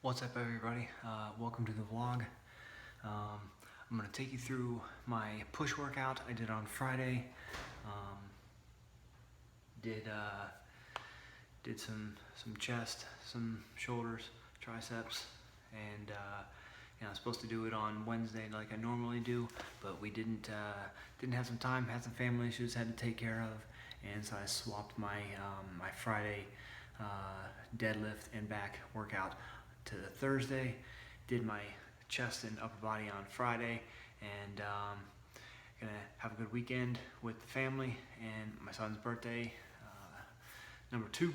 What's up, everybody? Welcome to the vlog. I'm going to take you through my push workout I did on Friday. Did some chest, some shoulders, triceps, and I'm supposed to do it on Wednesday like I normally do, but we didn't have some time, had some family issues had to take care of, and so I swapped my my Friday deadlift and back workout to the Thursday. Did my chest and upper body on Friday, and gonna have a good weekend with the family and my son's birthday, number 2,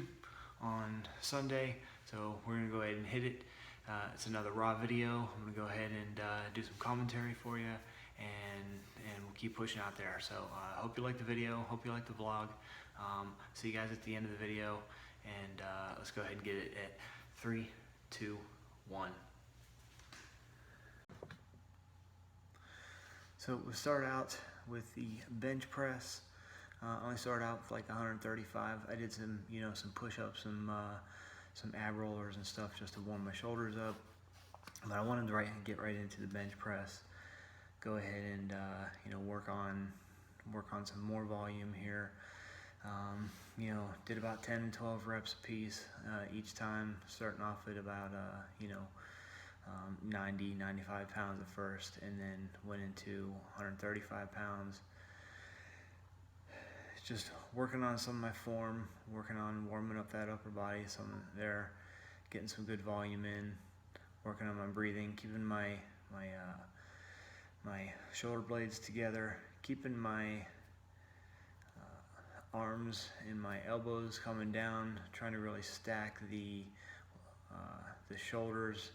on Sunday. So we're gonna go ahead and hit it. It's another raw video. I'm gonna go ahead and do some commentary for you, and we'll keep pushing out there. So hope you like the video, hope you like the vlog. See you guys at the end of the video, and let's go ahead and get it at 3, 2, 1. So we'll start out with the bench press. I only started out with like 135. I did some, some push-ups, some ab rollers and stuff just to warm my shoulders up. But I wanted to get right into the bench press. Go ahead and work on some more volume here. Did about 10 and 12 reps a piece each time, starting off at about 90, 95 pounds at first, and then went into 135 pounds. Just working on some of my form, working on warming up that upper body, some there, getting some good volume in, working on my breathing, keeping my shoulder blades together, keeping my arms and my elbows coming down, trying to really stack the shoulders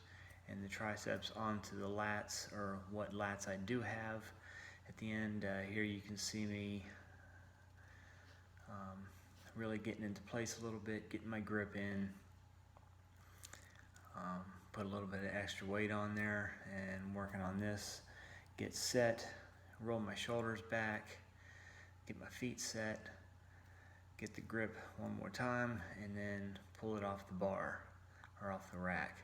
and the triceps onto the lats, or what lats I do have. At the end here you can see me really getting into place a little bit, getting my grip in, put a little bit of extra weight on there and working on this. Get set, roll my shoulders back, get my feet set, get the grip one more time, and then pull it off the bar or off the rack.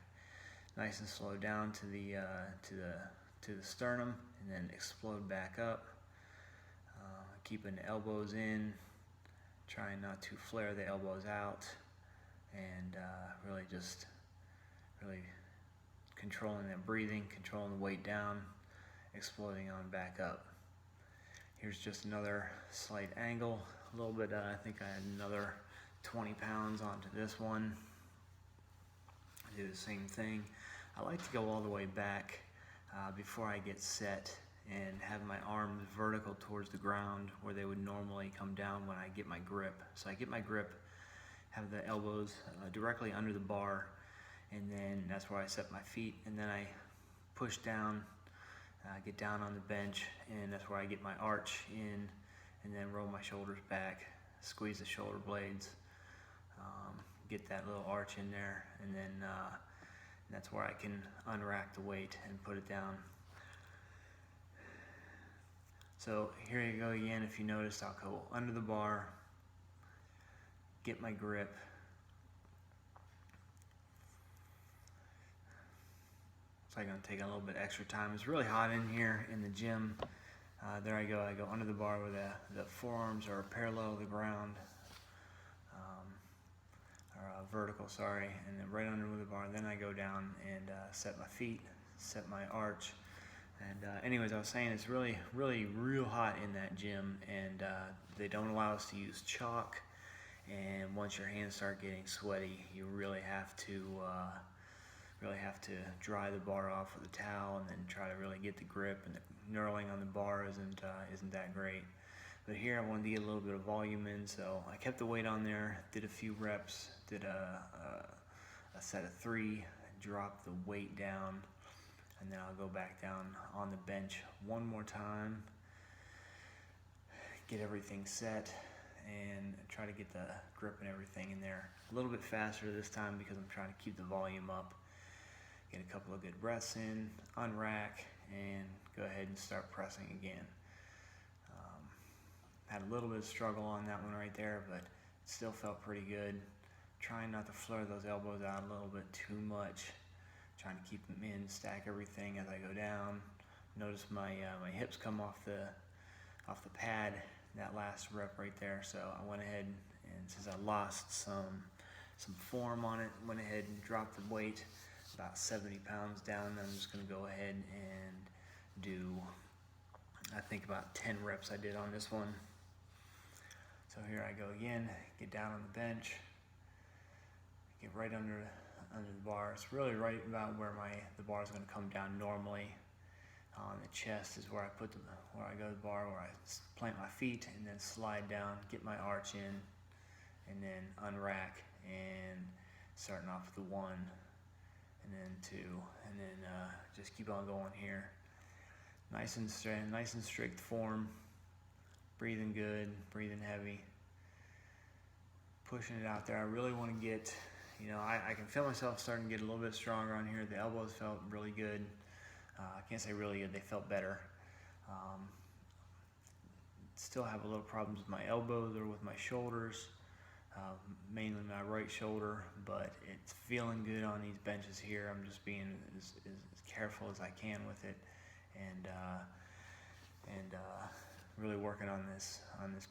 Nice and slow down to the sternum, and then explode back up. Keeping the elbows in, trying not to flare the elbows out, and really controlling that breathing, controlling the weight down, exploding on back up. Here's just another slight angle, a little bit. I think I had another 20 pounds onto this one. Do the same thing. I like to go all the way back before I get set, and have my arms vertical towards the ground where they would normally come down when I get my grip. So I get my grip, have the elbows directly under the bar, and then that's where I set my feet, and then I push down, get down on the bench, and that's where I get my arch in, and then roll my shoulders back, squeeze the shoulder blades, get that little arch in there, and then that's where I can unrack the weight and put it down. So here you go again. If you noticed, I'll go under the bar, get my grip, it's like gonna take a little bit extra time. It's really hot in here in the gym. There I go under the bar where the forearms are parallel to the ground, or vertical, sorry, and then right under the bar. Then I go down and set my feet, set my arch. And anyways, I was saying it's really real hot in that gym, and they don't allow us to use chalk. And once your hands start getting sweaty, you really have to dry the bar off with a towel, and then try to really get the grip. And the knurling on the bar isn't that great. But here I wanted to get a little bit of volume in, so I kept the weight on there, did a few reps, did a set of 3, dropped the weight down, and then I'll go back down on the bench one more time, get everything set, and try to get the grip and everything in there a little bit faster this time, because I'm trying to keep the volume up. Get a couple of good breaths in, unrack, and go ahead and start pressing again. Had a little bit of struggle on that one right there, but it still felt pretty good. Trying not to flare those elbows out a little bit too much, trying to keep them in, stack everything as I go down. Notice my my hips come off the pad, that last rep right there. So I went ahead and, since I lost some form on it, went ahead and dropped the weight about 70 pounds down. I'm just going to go ahead and do, I think about 10 reps I did on this one. So here I go again, get down on the bench, get right under the bar. It's really right about where the bar is going to come down normally. On the chest is where I put where I go to the bar, where I plant my feet and then slide down, get my arch in, and then unrack, and starting off with the 1, and then 2, and then just keep on going here. Nice and strict form. Breathing good, breathing heavy, pushing it out there. I really want to get, I can feel myself starting to get a little bit stronger on here. The elbows felt really good. I can't say really good, they felt better. Still have a little problems with my elbows or with my shoulders, mainly my right shoulder, but it's feeling good on these benches here. I'm just being as careful as I can with it, and really working on this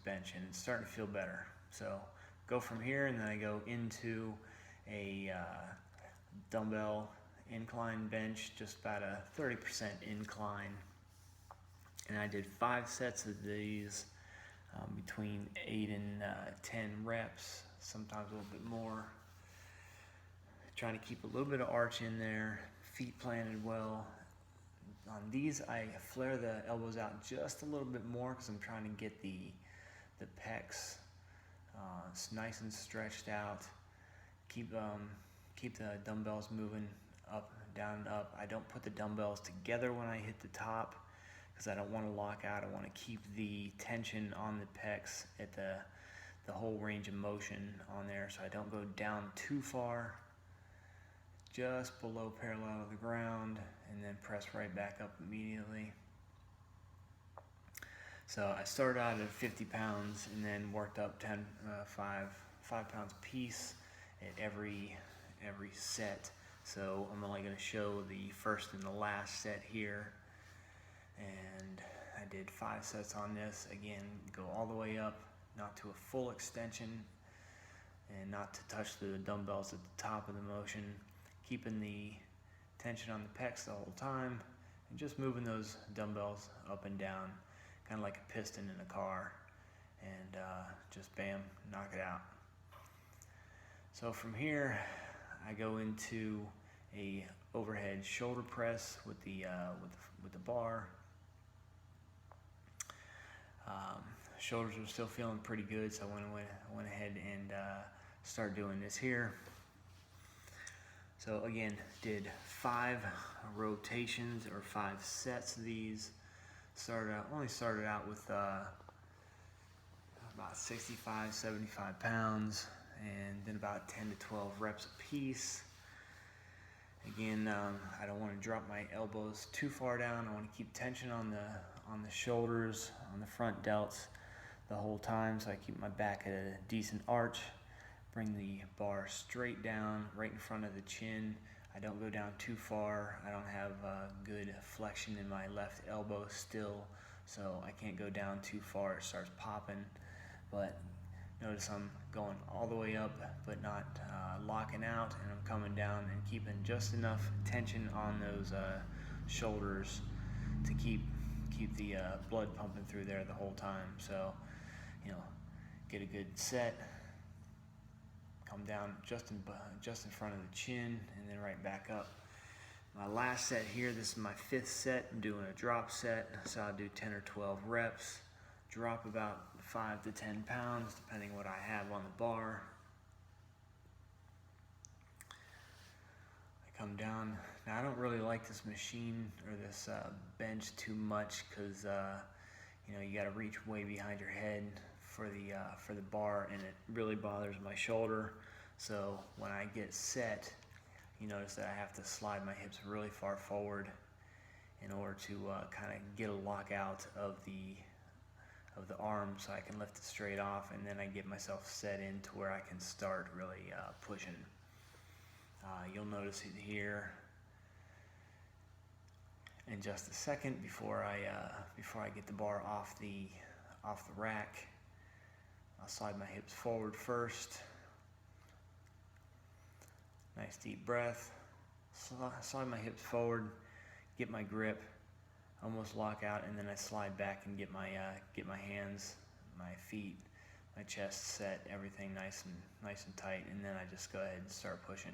bench, and it's starting to feel better. So go from here, and then I go into a dumbbell incline bench, just about a 30% incline, and I did 5 sets of these, between 8 and 10 reps, sometimes a little bit more. Trying to keep a little bit of arch in there, feet planted well. On these, I flare the elbows out just a little bit more because I'm trying to get the pecs nice and stretched out. Keep the dumbbells moving up, down, and up. I don't put the dumbbells together when I hit the top because I don't want to lock out. I want to keep the tension on the pecs at the whole range of motion on there, so I don't go down too far, just below parallel to the ground, and then press right back up immediately. So I started out at 50 pounds and then worked up 5 pounds a piece at every set. So I'm only going to show the first and the last set here, and I did 5 sets on this. Again, go all the way up, not to a full extension, and not to touch the dumbbells at the top of the motion, keeping the tension on the pecs the whole time, and just moving those dumbbells up and down, kind of like a piston in a car, and just bam, knock it out. So from here, I go into a overhead shoulder press with the bar. Shoulders are still feeling pretty good, so I went ahead and started doing this here. So again, did 5 rotations or 5 sets of these. Only started out with about 65, 75 pounds, and then about 10 to 12 reps a piece. Again, I don't want to drop my elbows too far down. I want to keep tension on the shoulders, on the front delts the whole time, so I keep my back at a decent arch. Bring the bar straight down, right in front of the chin. I don't go down too far. I don't have good flexion in my left elbow still, so I can't go down too far. It starts popping. But notice I'm going all the way up, but not locking out, and I'm coming down and keeping just enough tension on those shoulders to keep the blood pumping through there the whole time. So, get a good set. Come down just in front of the chin, and then right back up. My last set here, this is my 5th set. I'm doing a drop set, so I'll do 10 or 12 reps. Drop about 5 to 10 pounds, depending what I have on the bar. I come down. Now, I don't really like this machine or this bench too much because you got to reach way behind your head for the bar, and it really bothers my shoulder. So when I get set, you notice that I have to slide my hips really far forward in order to kind of get a lockout of the arm, so I can lift it straight off, and then I get myself set in to where I can start really pushing. You'll notice it here. in just a second before I get the bar off the rack. I'll slide my hips forward first. Nice deep breath. Slide my hips forward, get my grip, almost lock out, and then I slide back and get my hands, my feet, my chest set, everything nice and tight, and then I just go ahead and start pushing.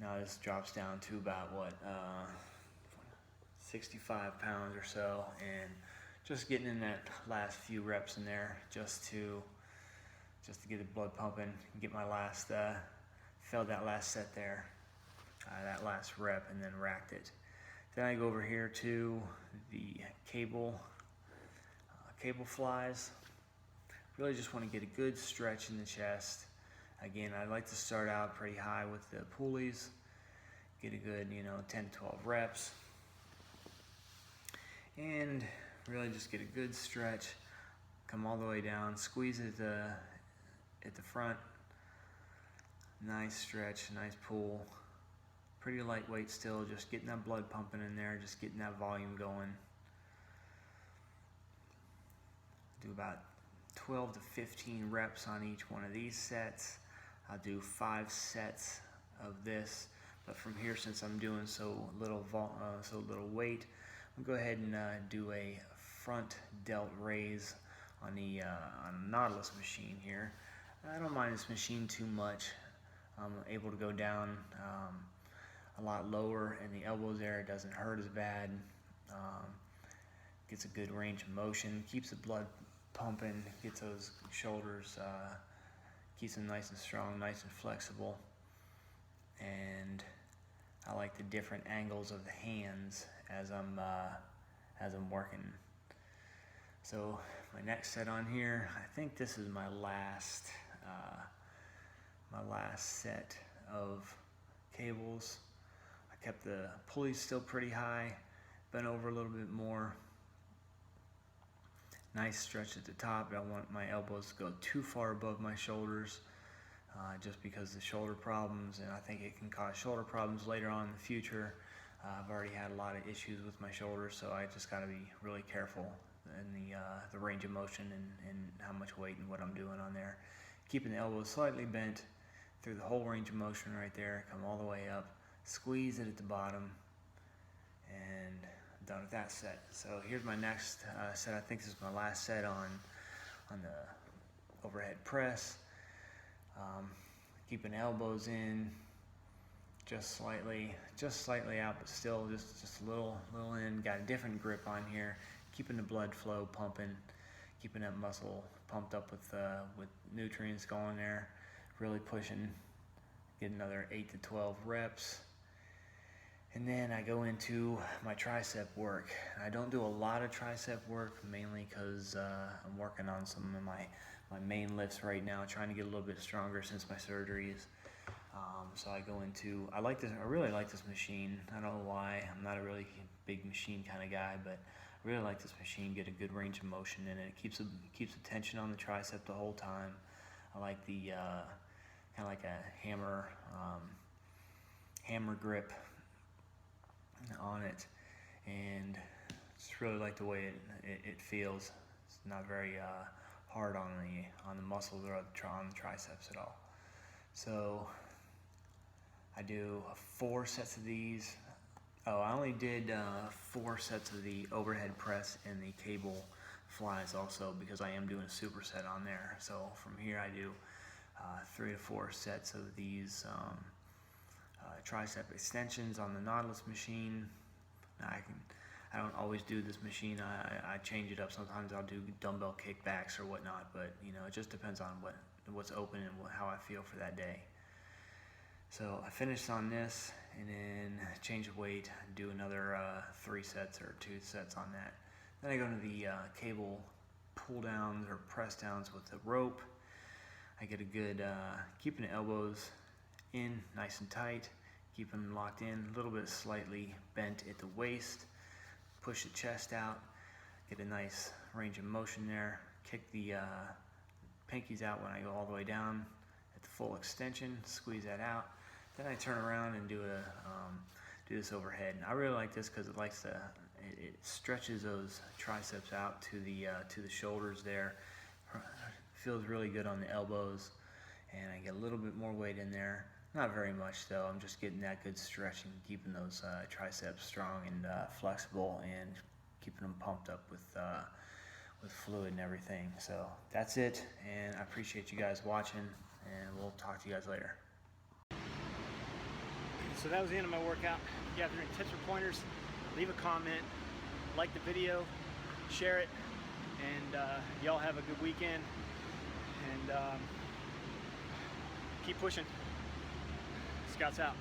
Now this drops down to about 65 pounds or so, and just getting in that last few reps in there just to get the blood pumping, get my last failed that last set there, that last rep, and then racked it. Then I go over here to the cable flies. Really just want to get a good stretch in the chest. Again, I like to start out pretty high with the pulleys, get a good 10 to 12 reps, and really just get a good stretch, come all the way down, squeeze at the front, nice stretch, nice pull, pretty lightweight still, just getting that blood pumping in there, just getting that volume going. Do about 12 to 15 reps on each one of these sets. I'll do 5 sets of this, but from here, since I'm doing so little weight, I'm gonna go ahead and do a front delt raise on the Nautilus machine here. I don't mind this machine too much. I'm able to go down a lot lower in the elbows there. It doesn't hurt as bad. Gets a good range of motion, keeps the blood pumping, gets those shoulders, keeps them nice and strong, nice and flexible. And I like the different angles of the hands as I'm working. So my next set on here, I think this is my last set of cables. I kept the pulleys still pretty high, bent over a little bit more. Nice stretch at the top. I don't want my elbows to go too far above my shoulders, just because of the shoulder problems, and I think it can cause shoulder problems later on in the future. I've already had a lot of issues with my shoulders, so I just got to be really careful in the range of motion and how much weight and what I'm doing on there. Keeping the elbows slightly bent through the whole range of motion right there, come all the way up, squeeze it at the bottom, and I'm done with that set. So here's my next set. I think this is my last set on the overhead press. Keeping the elbows in, just slightly out, but still just a little in. Got a different grip on here, keeping the blood flow pumping, keeping that muscle pumped up with nutrients going there, really pushing. Get another 8 to 12 reps, and then I go into my tricep work. I don't do a lot of tricep work, mainly because I'm working on some of my main lifts right now, trying to get a little bit stronger since my surgeries. So I go into, I really like this machine. I don't know why. I'm not a really big machine kind of guy, but I really like this machine. Get a good range of motion in it. It keeps the tension on the tricep the whole time. I like the kind of like a hammer grip on it, and just really like the way it feels. It's not very hard on the muscles or on the triceps at all. So I do 4 sets of these. Oh, I only did 4 sets of the overhead press and the cable flies also, because I am doing a superset on there. So from here I do 3 to 4 sets of these tricep extensions on the Nautilus machine. Now I don't always do this machine. I change it up. Sometimes I'll do dumbbell kickbacks or whatnot, but it just depends on what's open and how I feel for that day. So I finished on this, and then change of weight, do another 3 sets or 2 sets on that. Then I go into the cable pull downs or press downs with the rope. I get a good, keeping the elbows in nice and tight, keeping them locked in, a little bit slightly bent at the waist, push the chest out, get a nice range of motion there, kick the pinkies out when I go all the way down at the full extension, squeeze that out. Then I turn around and do do this overhead. And I really like this because it stretches those triceps out to the shoulders there. Feels really good on the elbows, and I get a little bit more weight in there. Not very much though. I'm just getting that good stretching, keeping those triceps strong and flexible, and keeping them pumped up with fluid and everything. So that's it, and I appreciate you guys watching, and we'll talk to you guys later. So that was the end of my workout. If you have any tips or pointers, leave a comment, like the video, share it, and y'all have a good weekend, and keep pushing. Scouts out.